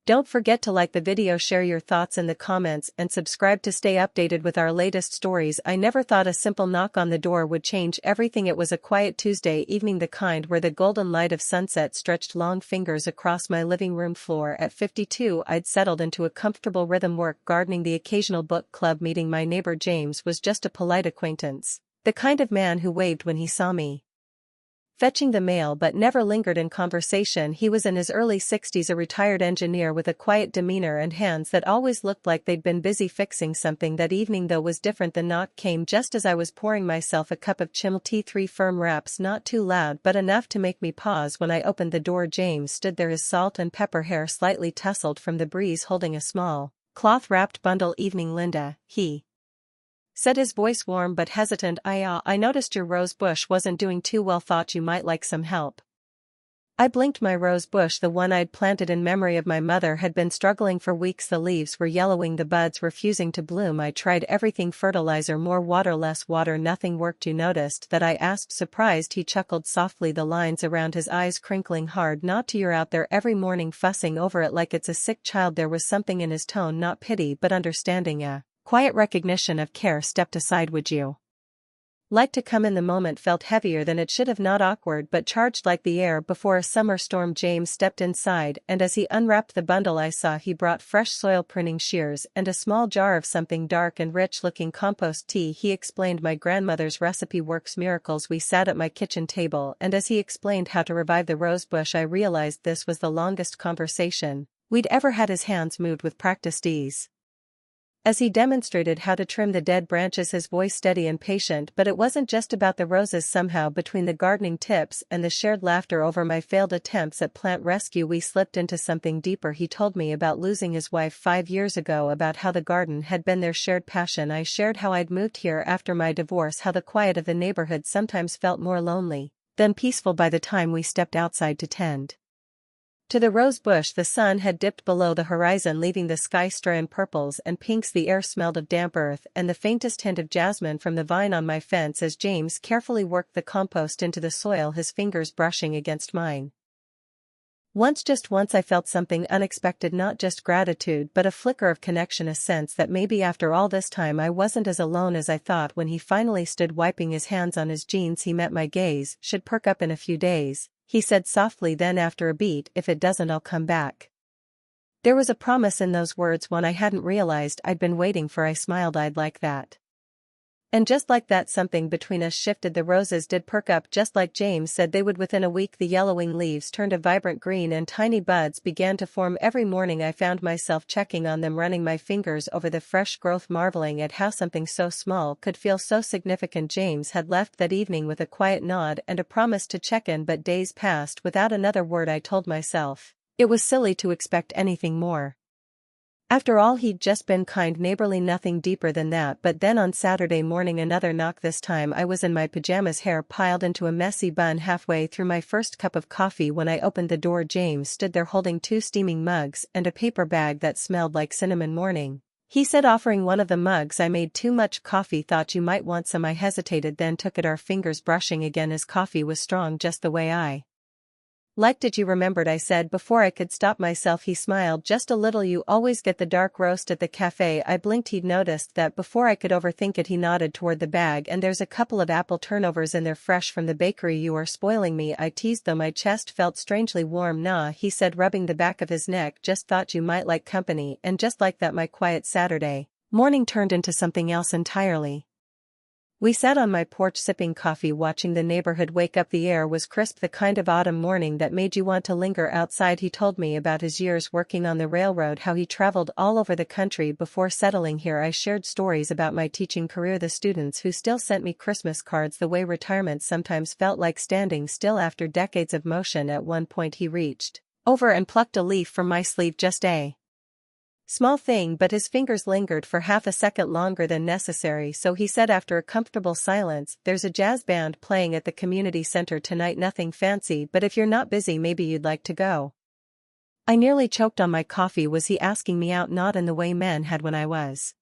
Don't forget to like the video, share your thoughts in the comments, and subscribe to stay updated with our latest stories. I never thought a simple knock on the door would change everything. It was a quiet Tuesday evening, the kind where the golden light of sunset stretched long fingers across my living room floor. At 52, I'd settled into a comfortable rhythm: work, gardening, the occasional book club meeting. My neighbor James was just a polite acquaintance, the kind of man who waved when he saw me fetching the mail but never lingered in conversation. He was in his early 60s, a retired engineer with a quiet demeanor and hands that always looked like they'd been busy fixing something. That evening, though, was different. The knock came just as I was pouring myself a cup of chill tea. 3 firm raps, not too loud but enough to make me pause. When I opened the door, James stood there, his salt and pepper hair slightly tousled from the breeze, holding a small, cloth-wrapped bundle. "Evening, Linda," he said, his voice warm but hesitant. I noticed your rose bush wasn't doing too well, thought you might like some help." I blinked. My rose bush, the one I'd planted in memory of my mother, had been struggling for weeks. The leaves were yellowing, the buds refusing to bloom. I tried everything: fertilizer, more water, less water. Nothing worked. "You noticed that?" I asked, surprised. He chuckled softly, the lines around his eyes crinkling hard. "Not to. You're out there every morning fussing over it like it's a sick child." There was something in his tone, not pity but understanding, a quiet recognition of care. "Stepped aside. Would you like to come in?" The moment felt heavier than it should have, not awkward but charged like the air before a summer storm. James stepped inside, and as he unwrapped the bundle, I saw he brought fresh soil pruning shears and a small jar of something dark and rich-looking compost tea. He explained my grandmother's recipe works miracles. We sat at my kitchen table, and as he explained how to revive the rosebush, I realized this was the longest conversation we'd ever had. His hands moved with practiced ease as he demonstrated how to trim the dead branches, his voice steady and patient. But it wasn't just about the roses. Somehow, between the gardening tips and the shared laughter over my failed attempts at plant rescue, we slipped into something deeper. He told me about losing his wife 5 years ago, about how the garden had been their shared passion. I shared how I'd moved here after my divorce, how the quiet of the neighborhood sometimes felt more lonely than peaceful by the time we stepped outside to tend to the rose bush. The sun had dipped below the horizon, leaving the sky straw in purples and pinks. The air smelled of damp earth and the faintest hint of jasmine from the vine on my fence as James carefully worked the compost into the soil, his fingers brushing against mine. Just once, I felt something unexpected, not just gratitude but a flicker of connection, a sense that maybe after all this time I wasn't as alone as I thought. When he finally stood wiping his hands on his jeans, he met my gaze. "Should perk up in a few days," he said softly, then after a beat, "If it doesn't, I'll come back." There was a promise in those words, one I hadn't realized I'd been waiting for. I smiled. "I'd like that." And just like that, something between us shifted. The roses did perk up just like James said they would. Within a week, the yellowing leaves turned a vibrant green and tiny buds began to form. Every morning I found myself checking on them, running my fingers over the fresh growth, marveling at how something so small could feel so significant. James had left that evening with a quiet nod and a promise to check in, but days passed without another word. I told myself it was silly to expect anything more. After all, he'd just been kind, neighborly, nothing deeper than that. But then on Saturday morning, another knock. This time I was in my pajamas, hair piled into a messy bun, halfway through my first cup of coffee. When I opened the door, James stood there holding 2 steaming mugs and a paper bag that smelled like cinnamon. "Morning," he said, offering one of the mugs. "I made too much coffee, thought you might want some." I hesitated, then took it, our fingers brushing again. His coffee was strong, just the way I liked it. "You remembered," I said before I could stop myself. He smiled just a little. "You always get the dark roast at the cafe." I blinked. He'd noticed that before I could overthink it. He nodded toward the bag. "And there's a couple of apple turnovers in there, fresh from the bakery." "You are spoiling me," I teased, though my chest felt strangely warm. "Nah," he said, rubbing the back of his neck. "Just thought you might like company." And just like that, my quiet Saturday morning turned into something else entirely. We sat on my porch sipping coffee, watching the neighborhood wake up. The air was crisp, the kind of autumn morning that made you want to linger outside. He told me about his years working on the railroad, how he traveled all over the country before settling here. I shared stories about my teaching career, the students who still sent me Christmas cards, the way retirement sometimes felt like standing still after decades of motion. At one point he reached over and plucked a leaf from my sleeve, just a small thing, but his fingers lingered for half a second longer than necessary. So he said after a comfortable silence, "There's a jazz band playing at the community center tonight, nothing fancy, but if you're not busy, maybe you'd like to go." I nearly choked on my coffee. Was he asking me out? Not in the way men had when I was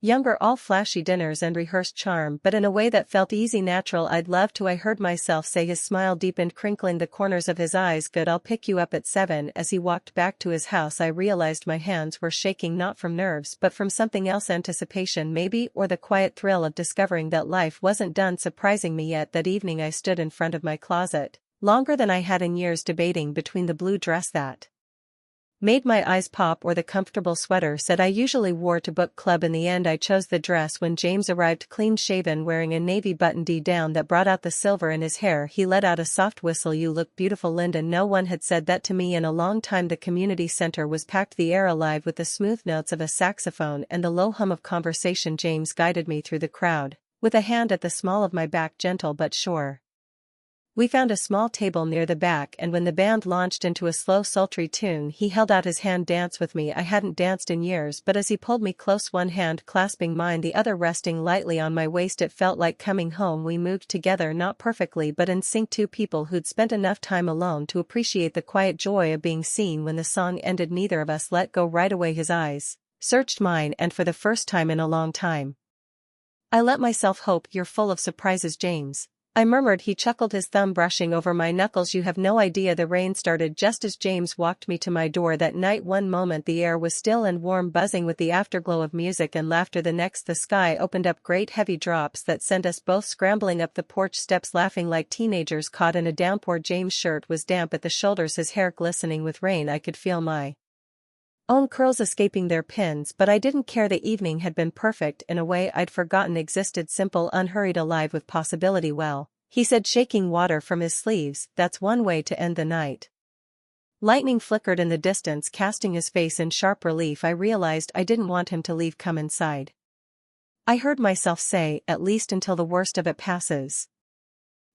Younger, all flashy dinners and rehearsed charm, but in a way that felt easy, natural. I'd love to, I heard myself say, his smile deepened, crinkling the corners of his eyes. Good, I'll pick you up at 7. As he walked back to his house, I realized my hands were shaking, not from nerves but from something else, anticipation maybe, or the quiet thrill of discovering that life wasn't done surprising me yet. That evening I stood in front of my closet, longer than I had in years, debating between the blue dress that made my eyes pop or the comfortable sweater set I usually wore to book club. In the end I chose the dress. When James arrived, clean-shaven, wearing a navy button-down that brought out the silver in his hair, he let out a soft whistle. You look beautiful, Linda. No one had said that to me in a long time. The community center was packed, the air alive with the smooth notes of a saxophone and the low hum of conversation. James guided me through the crowd, with a hand at the small of my back, gentle but sure. We found a small table near the back, and when the band launched into a slow, sultry tune, he held out his hand. Dance with me. I hadn't danced in years, but as he pulled me close, one hand clasping mine, the other resting lightly on my waist, it felt like coming home. We moved together, not perfectly but in sync, two people who'd spent enough time alone to appreciate the quiet joy of being seen. When the song ended, neither of us let go right away. His eyes searched mine, and for the first time in a long time, I let myself hope. You're full of surprises, James, I murmured. He chuckled, his thumb brushing over my knuckles. You have no idea. The rain started just as James walked me to my door that night. One moment the air was still and warm, buzzing with the afterglow of music and laughter. The next the sky opened up, great heavy drops that sent us both scrambling up the porch steps, laughing like teenagers caught in a downpour. James' shirt was damp at the shoulders, his hair glistening with rain. I could feel my own curls escaping their pins, but I didn't care. The evening had been perfect in a way I'd forgotten existed, simple, unhurried, alive with possibility. Well, he said, shaking water from his sleeves, that's one way to end the night. Lightning flickered in the distance, casting his face in sharp relief. I realized I didn't want him to leave. Come inside, I heard myself say, at least until the worst of it passes.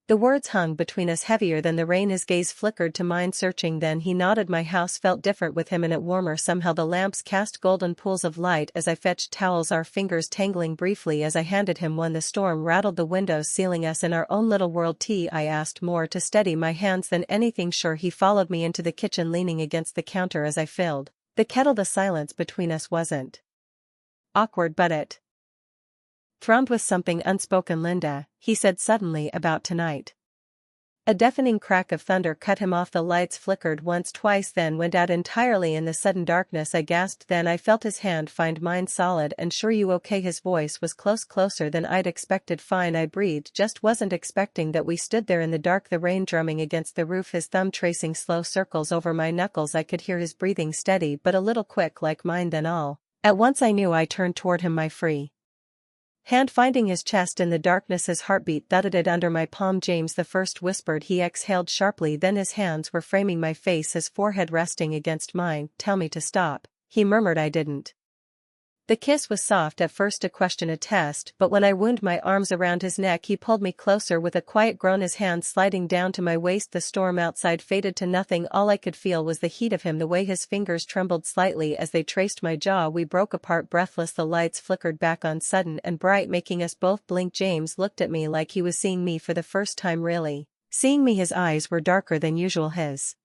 The words hung between us, heavier than the rain. His gaze flickered to mine, searching, then he nodded. My house felt different with him in it, warmer somehow. The lamps cast golden pools of light as I fetched towels, our fingers tangling briefly as I handed him one. The storm rattled the windows, sealing us in our own little world. Tea, I asked, more to steady my hands than anything. Sure. He followed me into the kitchen, leaning against the counter as I filled the kettle. The silence between us wasn't awkward, but it thrummed with something unspoken. Linda, he said suddenly, about tonight. A deafening crack of thunder cut him off. The lights flickered once, twice, then went out entirely in the sudden darkness. I gasped. Then I felt his hand find mine, solid and sure. You okay? His voice was close, closer than I'd expected. Fine, I breathed, just wasn't expecting that. We stood there in the dark, the rain drumming against the roof, his thumb tracing slow circles over my knuckles. I could hear his breathing, steady but a little quick like mine. Then all at once I knew. I turned toward him, my free hand finding his chest in the darkness. His heartbeat thudded under my palm. James, the first whispered. He exhaled sharply, then his hands were framing my face, his forehead resting against mine. Tell me to stop, he murmured. I didn't. The kiss was soft at first, a question, a test, but when I wound my arms around his neck, he pulled me closer with a quiet groan, his hand sliding down to my waist. The storm outside faded to nothing. All I could feel was the heat of him, the way his fingers trembled slightly as they traced my jaw. We broke apart, breathless. The lights flickered back on, sudden and bright, making us both blink. James looked at me like he was seeing me for the first time, really seeing me. His eyes were darker than usual, his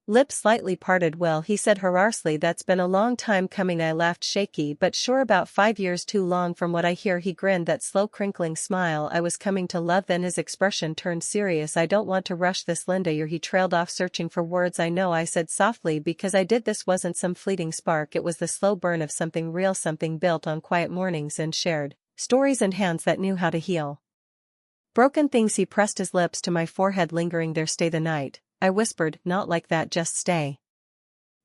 lips slightly parted. Well, he said hoarsely, that's been a long time coming. I laughed, shaky but sure. About 5 years, too long from what I hear. He grinned, that slow crinkling smile I was coming to love. Then his expression turned serious. I don't want to rush this, Linda. He trailed off, searching for words. I know, I said softly, because I did. This wasn't some fleeting spark, it was the slow burn of something real, something built on quiet mornings and shared stories and hands that knew how to heal broken things. He pressed his lips to my forehead, lingering there. Stay the night, I whispered. Not like that, just stay.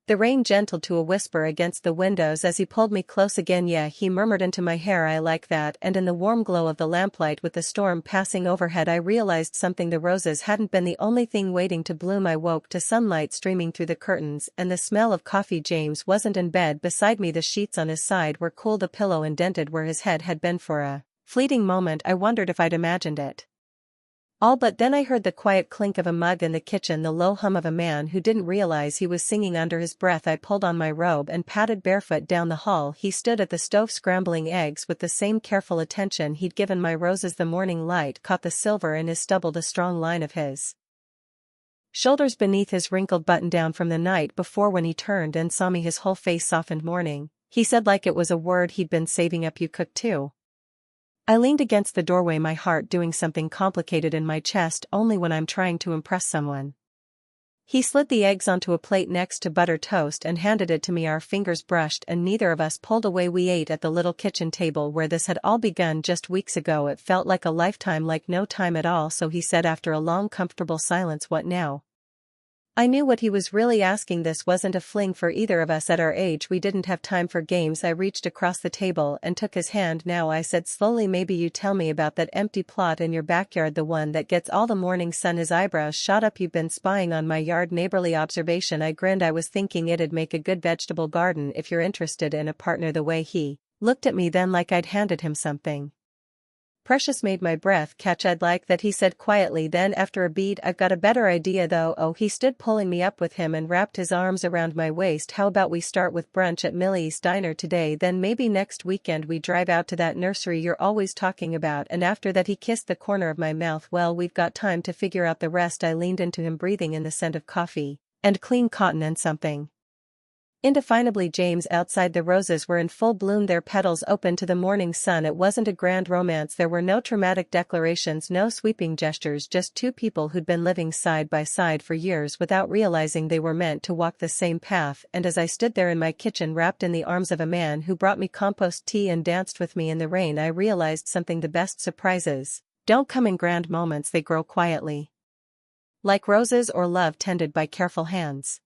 The rain gentled to a whisper against the windows as he pulled me close again. Yeah, he murmured into my hair, I like that. And in the warm glow of the lamplight, with the storm passing overhead, I realized something. The roses hadn't been the only thing waiting to bloom. I woke to sunlight streaming through the curtains and the smell of coffee. James wasn't in bed beside me. The sheets on his side were cool, the pillow indented where his head had been. For a fleeting moment I wondered if I'd imagined it all, but then I heard the quiet clink of a mug in the kitchen, the low hum of a man who didn't realize he was singing under his breath. I pulled on my robe and padded barefoot down the hall. He stood at the stove scrambling eggs with the same careful attention he'd given my roses. The morning light caught the silver in his stubble, the strong line of his shoulders beneath his wrinkled button-down from the night before. When he turned and saw me, his whole face softened. Morning, he said like it was a word he'd been saving up. You cook too? I leaned against the doorway, my heart doing something complicated in my chest only when I'm trying to impress someone. He slid the eggs onto a plate next to buttered toast and handed it to me. Our fingers brushed and neither of us pulled away. We ate at the little kitchen table where this had all begun just weeks ago. It felt like a lifetime, like no time at all. So he said after a long comfortable silence, "What now?" I knew what he was really asking. This wasn't a fling for either of us. At our age we didn't have time for games. I reached across the table and took his hand. "Now," I said slowly, "maybe you tell me about that empty plot in your backyard, the one that gets all the morning sun." His eyebrows shot up. "You've been spying on my yard." Neighborly observation. I grinned. I was thinking it'd make a good vegetable garden if you're interested in a partner. The way he looked at me then, like I'd handed him something precious, made my breath catch. "I'd like that," he said quietly. Then after a beat, "I've got a better idea though." "Oh." He stood, pulling me up with him and wrapped his arms around my waist. "How about we start with brunch at Millie's Diner today, then maybe next weekend we drive out to that nursery you're always talking about." And after that he kissed the corner of my mouth. "Well, we've got time to figure out the rest." I leaned into him, breathing in the scent of coffee and clean cotton and something indefinably James outside. The roses were in full bloom, their petals open to the morning sun. It wasn't a grand romance. There were no dramatic declarations, no sweeping gestures, just two people who'd been living side by side for years without realizing they were meant to walk the same path. And as I stood there in my kitchen, wrapped in the arms of a man who brought me compost tea and danced with me in the rain, I realized something. The best surprises don't come in grand moments, they grow quietly, like roses or love tended by careful hands.